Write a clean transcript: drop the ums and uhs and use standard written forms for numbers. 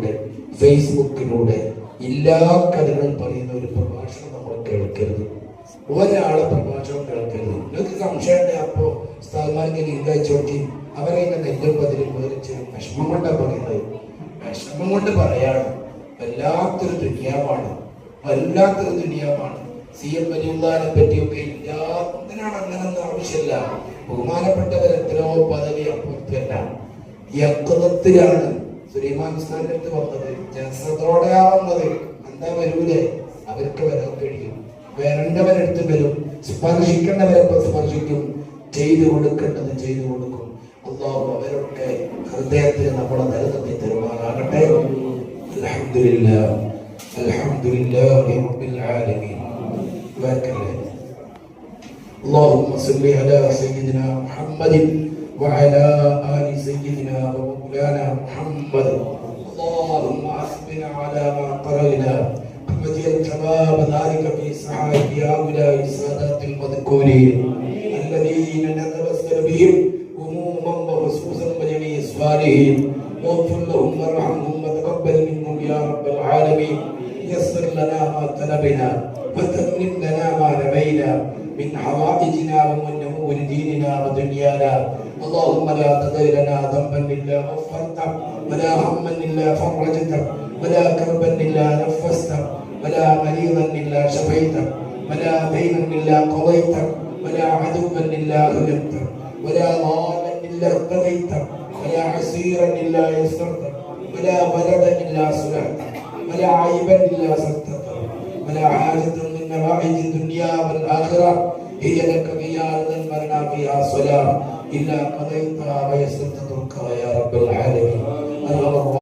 ടിവിയിലൂടെ ഫേസ്ബുക്കിലൂടെ എല്ലാ കഥകളും പറയുന്ന ഒരു പ്രഭാഷണം നമ്മൾ കേൾക്കരുത്. ഒരാളെ പ്രഭാഷണം കേൾക്കരുത്. നിങ്ങൾക്ക് സംശയമുണ്ട്, അപ്പോ സ്ഥാപനമാർക്ക് ലിങ്ക് അയച്ചു നോക്കി അവരെ നെല്ലും പതിലും വേറിച്ച് വിഷമം കൊണ്ടാണ് പറയുന്നത്. വിഷമം കൊണ്ട് പറയാണ്. വല്ലാത്തൊരു ദുനിയാവാണ്, വല്ലാത്തൊരു ദുനിയാവാണ്. CM വലിയുള്ളാനെ പറ്റിയൊക്കെ എന്തിനാണ് അങ്ങനൊന്നും ആവശ്യമില്ല. ബഹുമാനപ്പെട്ടവർ എത്രയോ പദവി അപ്പുറത്തല്ല. യക്കളത്തിലാണ് സുലൈമാൻ ഉസ്താദിന്റെ അടുത്ത് വന്നത്. ജനസത്തോടെയാ വന്നത്. എന്താ വരൂലേ? അവർക്ക് വരാൻ കഴിയും. വരേണ്ടവരെടുത്ത് വരും, സ്പർശിക്കേണ്ടവരൊക്കെ സ്പർശിക്കും, ചെയ്തു കൊടുക്കേണ്ടത് ചെയ്തു കൊടുക്കും. അല്ലാഹു അവരൊക്കെ ഹൃദയത്തിൽ നമ്മളെ നിലനിർത്തി തരുമാറാകട്ടെ. അൽഹംദുലില്ലാഹ് അൽഹംദുലില്ലാഹി റബ്ബിൽ ആലമീൻ. اللهم صل على سيدنا محمد وعلى آل سيدنا ومولانا محمد. اللهم أثبنا على ما قرأنا واجعل ثواب ذلك في صحائف هؤلاء السادات المذكورين الذين نتوسل بهم عموما وخصوصا وجميع الصالحين. واغفر لهم وارحمهم وتقبل منهم يا رب العالمين. يسر لنا ما طلبنا وتمم لنا ما نبينا من حوائجنا ومن امور ديننا ودنيانا. اللهم لا تدع لنا ذنبا الا غفرته ولا هما الا فرجته ولا كربا الا نفسته ولا مريضا الا شفيته ولا دينا الا قضيته ولا عدوا الا هلكته ولا ضالا الا اهتديته ولا عسيرا الا يسرته ولا ولدا الا صلحته ولا عيبا الا سترته ولا حاجة من نوائج الدنيا والآخرة هي لك فيها رضا ولنا فيها صلاة إلا قضيتها ويسرت تركها يا رب العالمين.